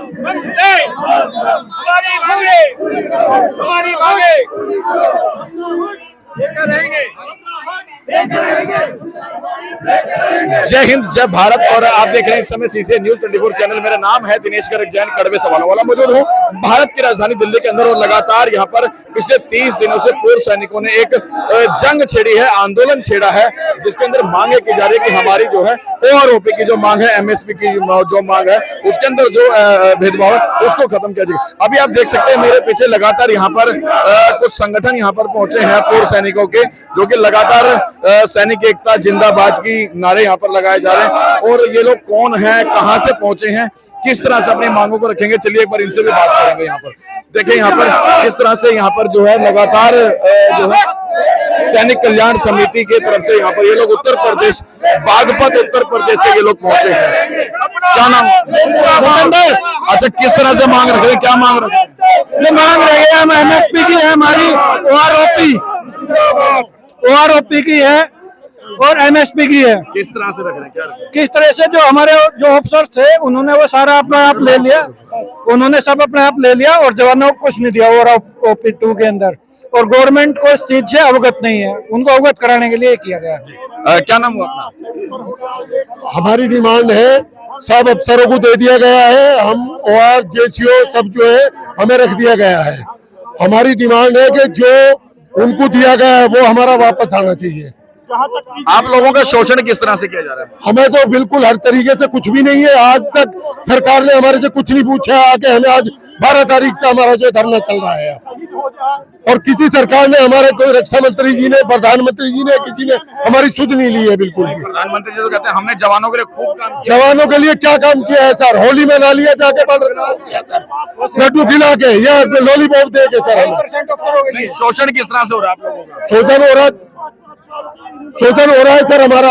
हमारी मांगे लेकर रहेंगे। जय हिंद, जय भारत। और आप देख रहे हैं इस समय सीसीएन न्यूज 24 चैनल। मेरा नाम है दिनेश गर्ग जैन, कड़वे सवालों वाला मौजूद हूँ भारत की राजधानी दिल्ली के अंदर। और लगातार यहाँ पर पिछले 30 दिनों से पूर्व सैनिकों ने एक जंग छेड़ी है, आंदोलन छेड़ा है, जिसके अंदर मांगे की जा रही है कि हमारी जो है ओआरओपी की जो मांग है, एमएसपी की जो मांग है, उसके अंदर जो भेदभाव है उसको खत्म किया जाए। अभी आप देख सकते हैं मेरे पीछे लगातार यहाँ पर कुछ संगठन यहाँ पर पहुंचे हैं पूर्व सैनिकों के, जो कि लगातार सैनिक एकता जिंदाबाद की नारे यहाँ पर लगाए जा रहे हैं। और ये लोग कौन हैं, कहां से पहुंचे हैं, किस तरह से अपनी मांगों को रखेंगे, चलिए एक बार इनसे भी बात करेंगे। यहाँ पर देखिए, यहाँ पर किस तरह से यहाँ पर जो है लगातार जो है सैनिक कल्याण समिति की तरफ से यहाँ पर ये लोग उत्तर प्रदेश, बागपत उत्तर प्रदेश से ये लोग पहुंचे हैं। क्या नाम? अच्छा, किस तरह से मांग रखे हैं, क्या मांग रहे हैं? ये मांग रहे हैं हम एमएसपी की है, हमारी ओआरओपी की है और एमएसपी की है। किस तरह से रख रहे हैं, क्या रख रहे हैं? किस तरह से जो हमारे जो अफसर थे उन्होंने वो सारा अपना आप ले लिया, उन्होंने सब अपने आप ले लिया और जवानों को कुछ नहीं दिया ओआरओपी 2 के अंदर। और गवर्नमेंट को इस चीज से अवगत नहीं है, उनको अवगत कराने के लिए किया गया। क्या नाम हुआ अपना? हमारी डिमांड है, सब अफसरों को दे दिया गया है, हम ओआर जेसीओ सब जो है हमें रख दिया गया है। हमारी डिमांड है कि जो उनको दिया गया है वो हमारा वापस आना चाहिए। आप लोगों का शोषण किस तरह से किया जा रहा है? हमें तो बिल्कुल हर तरीके से कुछ भी नहीं है। आज तक सरकार ने हमारे से कुछ नहीं पूछा आके। हमें आज 12 तारीख से हमारा जो धरना चल रहा है, और किसी सरकार ने हमारे, कोई रक्षा मंत्री जी ने, प्रधानमंत्री जी ने, किसी ने हमारी सुध नहीं ली है बिल्कुल भी। प्रधानमंत्री जी तो कहते हैं हमने जवानों के लिए खूब काम किया। जवानों के लिए क्या काम किया है सर? होली में ना लिया जाके लड्डू खिला के या लॉलीपॉप दे के सर हमें। शोषण किस तरह से हो रहा है आप लोगों का? शोषण हो रहा है सर हमारा।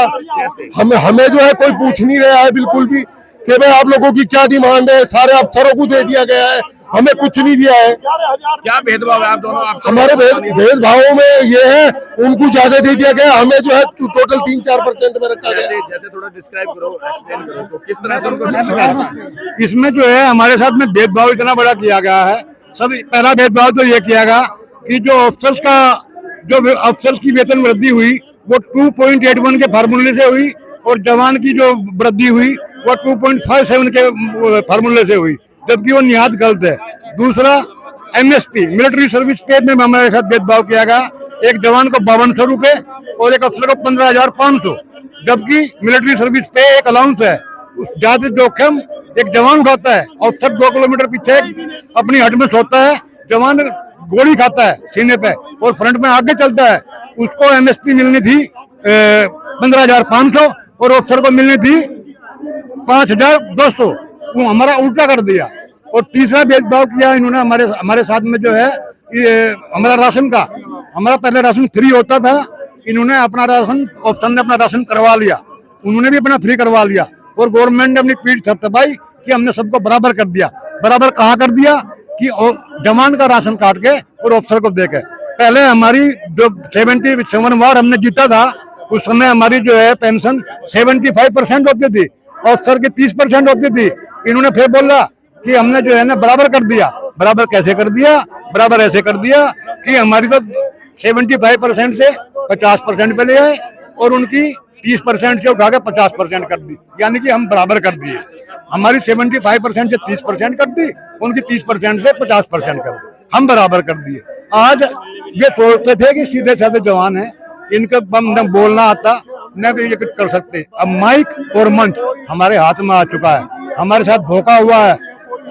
हमें जो है कोई पूछ नहीं रहा है बिल्कुल भी कि भाई आप लोगों की क्या डिमांड है। सारे अफसरों को दे दिया गया है, हमें कुछ नहीं दिया है। क्या भेदभाव है आप दोनों? हमारे भेदभावों में ये है, उनको ज्यादा दे दिया गया, हमें जो है टोटल 3-4% में रखा गया। जैसे थोड़ा डिस्क्राइब करो, एक्सप्लेन करो इसको, किस तरह से उनको? इसमें जो है हमारे साथ में भेदभाव इतना बड़ा किया गया है। सब पहला भेदभाव तो ये किया गया कि जो अफसर्स की वेतन वृद्धि हुई वो 2.81 के फार्मूले से हुई, और जवान की जो वृद्धि हुई वो 2.57 के फार्मूले से हुई, जबकि वो निहायत गलत है। दूसरा, एमएसपी मिलिट्री सर्विस पे में हमारे साथ भेदभाव किया गया। एक जवान को 5200 रुपए और एक अफसर को 15,500, जबकि मिलिट्री सर्विस पे एक अलाउंस है। ज्यादा जोखिम एक जवान उठाता है, अफसर 2 किलोमीटर पीछे अपनी हट में सोता है, जवान गोली खाता है सीने पे और फ्रंट में आगे चलता है। उसको एमएसपी मिलनी थी 15,500 और अफसर को मिलनी थी 5,200। वो हमारा उल्टा कर दिया। और तीसरा भेदभाव किया इन्होंने हमारे साथ में जो है ये हमारा राशन का, हमारा पहले राशन फ्री होता था, इन्होंने अपना राशन, अफसर ने अपना राशन करवा लिया, उन्होंने भी अपना फ्री करवा लिया, और गवर्नमेंट ने अपनी पीठ थपथपाई कि हमने सबको बराबर कर दिया। बराबर कहाँ कर दिया कि जवान का राशन काट के और अफसर को दे के। पहले हमारी जो 77 वार हमने जीता था, उस समय हमारी जो है पेंशन 75% होती थी, अफसर की 30% होती थी। इन्होंने फिर बोला कि हमने जो है ना बराबर कर दिया। बराबर कैसे कर दिया? बराबर ऐसे कर दिया कि हमारी तो 75% से 50% पे ले आए और उनकी 30% से उठा के 50% कर दी, यानी कि हम बराबर कर दिए। हमारी 75% से 30% कर दी, उनकी 30% से 50% कर दी, हम बराबर कर दिए। आज ये सोचते थे कि सीधे साधे जवान हैं, इनका न बोलना आता न ये कुछ कर सकते। अब माइक और मंच हमारे हाथ में आ चुका है, हमारे साथ धोखा हुआ है।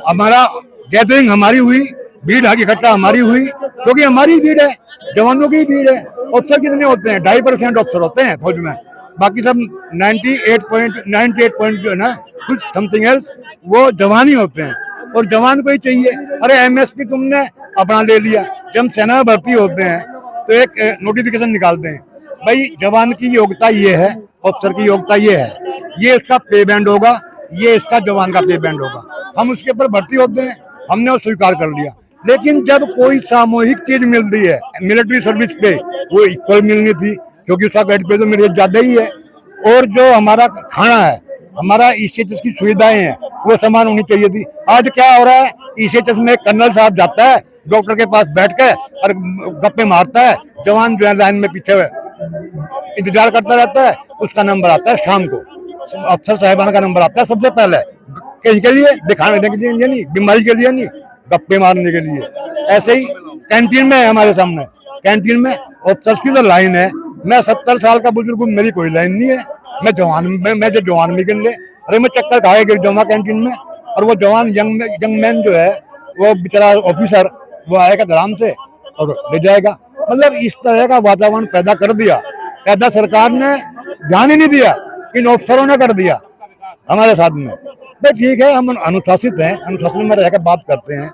हमारा गैदरिंग हमारी हुई, भीड़ इकट्ठा हमारी हुई, क्योंकि हमारी भीड़ है, जवानों की भीड़ है। अफसर कितने होते हैं? 2.5% अफसर होते हैं फौज में, बाकी सब 98 जो है ना कुछ समथिंग एल्स वो जवान ही होते हैं, और जवान को ही चाहिए। अरे एमएसपी तुमने अपना ले लिया। जब सेना में भर्ती होते हैं तो एक नोटिफिकेशन निकालते हैं, भाई जवान की योग्यता ये है, अफसर की योग्यता ये है, ये इसका पे बैंड होगा, ये इसका जवान का पे बैंड होगा। हम उसके ऊपर भर्ती होते हैं, हमने वो स्वीकार कर लिया। लेकिन जब कोई सामूहिक चीज मिलती है मिलिट्री सर्विस पे, वो इक्वल मिलनी थी, क्योंकि उसका वेट पे तो मेरे ज्यादा ही है। और जो हमारा खाना है, हमारा इससे जिसकी सुविधाएं हैं, वो समान होनी चाहिए थी। आज क्या हो रहा है, ईसीएचएस में कर्नल साहब जाता है डॉक्टर के पास बैठ के और गप्पे मारता है, जवान जो है लाइन में पीछे इंतजार करता रहता है, उसका नंबर आता है शाम को, अफसर साहिबान का नंबर आता है सबसे पहले, कहीं के लिए दिखाने के लिए नहीं, बीमारी के लिए नहीं, गप्पे मारने के लिए। ऐसे ही कैंटीन में है हमारे सामने, कैंटीन में अफसर की तो लाइन है, मैं 70 साल का बुजुर्ग हूँ, मेरी कोई लाइन नहीं है, मैं जो जवान में गिन ले, अरे मैं चक्कर खाए गिर जाऊंगा कैंटीन में। और वो जवान यंग मैन जो है, वो बेचारा ऑफिसर, वो आएगा आराम से और ले जाएगा। मतलब इस तरह का वातावरण पैदा कर दिया, पैदा सरकार ने ध्यान ही नहीं दिया, इन अफसरों ने कर दिया हमारे साथ में। तो ठीक है, हम अनुशासित हैं, अनुशासन में रहकर बात करते हैं,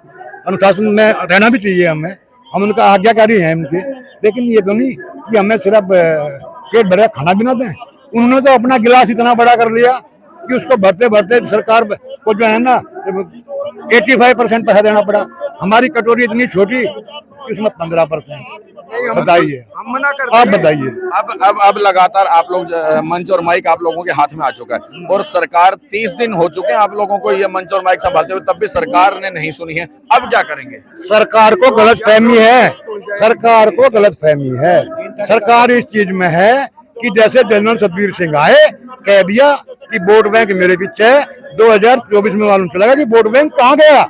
अनुशासन में रहना भी चाहिए हमें, हम उनका आज्ञाकारी हैं इनके, लेकिन ये तो नहीं कि हमें सिर्फ पेट भरे खाना भी ना दें। उन्होंने तो अपना गिलास इतना बड़ा कर लिया कि उसको भरते भरते सरकार को जो है ना 85% पैसा देना पड़ा। हमारी कटोरी इतनी छोटी कि उसमें 15%। बताइए, आप बताइए। अब लगातार आप लोग मंच और माइक आप लोगों के हाथ में आ चुका है और सरकार 30 दिन हो चुके हैं आप लोगों को ये मंच और माइक संभालते हुए, तब भी सरकार ने नहीं सुनी है। अब क्या करेंगे? सरकार को गलतफहमी है, सरकार को गलतफहमी है। सरकार इस चीज में है कि जैसे जनरल सतबीर सिंह आए, कह दिया कि वोट बैंक मेरे पीछे है, 2024 में मालूम चलेगा कि वोट बैंक कहाँ गया।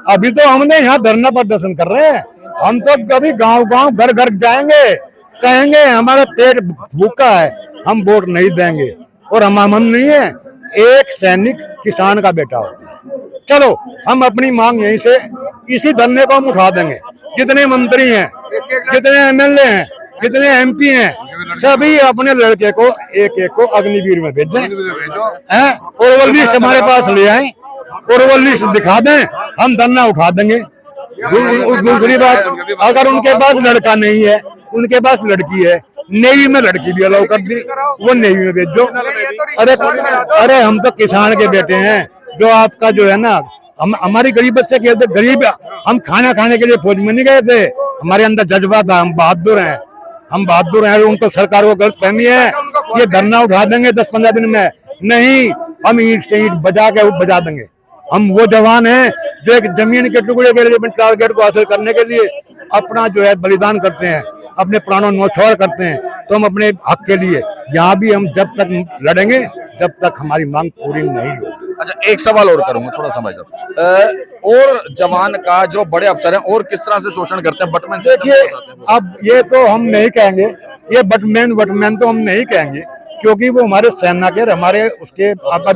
अभी तो हमने यहाँ धरना प्रदर्शन कर रहे हैं, हम तो कभी गांव-गांव घर-घर जाएंगे, कहेंगे हमारा पेट भूखा है, हम वोट नहीं देंगे। और हम नहीं है, एक सैनिक किसान का बेटा होता है। चलो हम अपनी मांग यहीं से इसी धरने को हम उठा देंगे। जितने मंत्री हैं, जितने एमएलए हैं, जितने एमपी हैं, सभी अपने लड़के को एक एक को अग्निवीर में भेज दें, और वो लिस्ट हमारे पास ले आए और वो लिस्ट दिखा दें, हम धरना उठा देंगे। दूसरी बात, अगर उनके पास लड़का नहीं है, उनके पास लड़की है, नेवी में लड़की भी अलाउ कर दी, वो नेवी में भेजो। अरे हम तो किसान के बेटे हैं, जो आपका जो है ना, हमारी गरीबत से कहते गरीब, हम खाना खाने के लिए फौज में नहीं गए थे, हमारे अंदर जज्बा था, हम बहादुर हैं, हम बहादुर हैं। उनको सरकार को गलत फहमी है, ये धरना उठा देंगे 10-15 दिन में, नहीं हम ईंट से ईंट बजा देंगे। हम वो जवान हैं जो एक जमीन के टुकड़े के लिए, टारगेट को हासिल करने के लिए अपना जो है बलिदान करते हैं, अपने प्राणों न्यौछावर करते हैं। तो हम अपने हक के लिए यहाँ भी हम जब तक लड़ेंगे, जब तक हमारी मांग पूरी नहीं होगी। अच्छा, एक सवाल और करूंगा थोड़ा सा भाई साहब, और जवान का जो बड़े अफसर हैं और किस तरह से शोषण करते हैं? बटमैन देखिए, अब ये तो हम नहीं कहेंगे, ये बटमैन तो हम नहीं कहेंगे, क्योंकि वो हमारे सेना के, हमारे उसके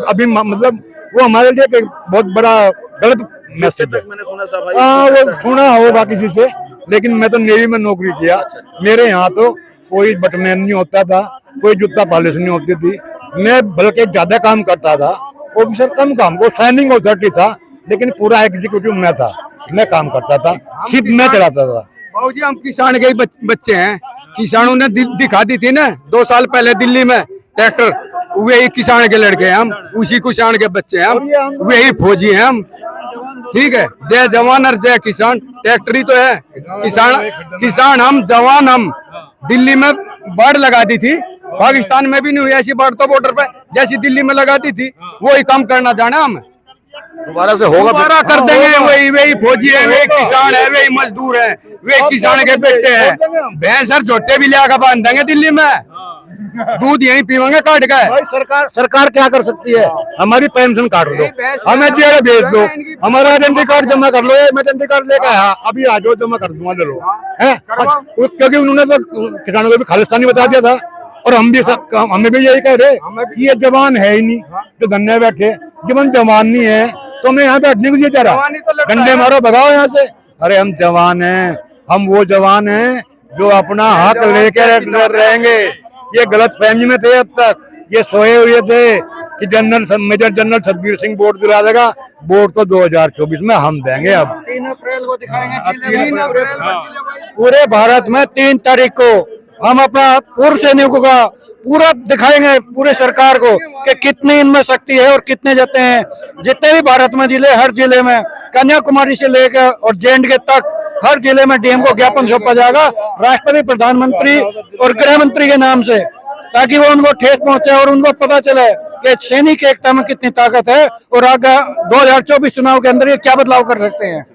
अभी मतलब वो हमारे लिए एक बहुत बड़ा गलत मैसेज है। मैंने सुना साहब, हाँ वो सुना होगा किसी से, लेकिन मैं तो नेवी में नौकरी किया, मेरे यहाँ तो कोई बटमैन नहीं होता था, कोई जूता पॉलिश नहीं होती थी, मैं बल्कि ज्यादा काम करता था, ऑफिसर कम काम, वो साइनिंग अथॉरिटी था, लेकिन पूरा एग्जीक्यूटिव मैं था, मैं काम करता था, शिप में चलाता था। बाबू जी, हम किसान के बच्चे हैं, किसानों ने दिखा दी थी ना 2 साल पहले दिल्ली में ट्रैक्टर, वही किसान के लड़के हैं हम, उसी किसान के बच्चे हैं हम, वही फौजी हैं हम। ठीक है, जय जवान और जय किसान, ट्रैक्टर ही तो है किसान हम, जवान हम। दिल्ली में बाढ़ लगा दी थी, पाकिस्तान में भी नहीं हुई ऐसी बाढ़, तो बॉर्डर पे जैसी दिल्ली में लगा दी थी, वही काम करना जाना हम, दोबारा से होगा, दोबारा कर देंगे। वही फौजी है, वही किसान है, वही मजदूर है, वही किसान के बेटे हैं। भैंस और झोटे भी लिया बांध देंगे दिल्ली में, दूध यहीं पीवेंगे काट के। भाई सरकार क्या कर सकती है? हमारी पेंशन काट दो, हमें जेल भेज दो, हमारा आइडेंटिटी कार्ड जमा कर लो, मैं आइडेंटिटी कार्ड लेकर आया, अभी आ जाओ जमा कर दूंगा, ले लो। है क्योंकि उन्होंने तो किसानों को भी खालिस्तानी बता दिया था, और हमें भी यही कह रहे कि ये जवान है ही नहीं जो धन्य बैठे, जब हम जवान नहीं है तो हमें यहाँ बैठने को दिया जा रहा, डंडे मारो भगाओ यहाँ से। अरे हम जवान हैं, हम वो जवान हैं जो अपना हक लेकर रहेंगे। ये गलत फहमी में थे, अब तक ये सोए हुए थे कि major general Satbir Singh vote दिला देगा, वोट तो 2024 में हम देंगे। अब 3 अप्रैल को दिखाएंगे, पूरे भारत में 3 तारीख को हम अपना पूर्व सैनिकों का पूरा दिखाएंगे, पूरे सरकार को, कि कितनी इनमें शक्ति है और कितने जते हैं। जितने भी भारत में जिले, हर जिले में कन्याकुमारी से लेकर और जे&के तक हर जिले में डीएम को ज्ञापन सौंपा जाएगा, राष्ट्रपति, प्रधानमंत्री और गृह मंत्री के नाम से। ताकि वो उनको ठेस पहुंचे और उनको पता चले कि सैनिक एकता में कितनी ताकत है और आगे 2024 चुनाव के अंदर ये क्या बदलाव कर सकते हैं।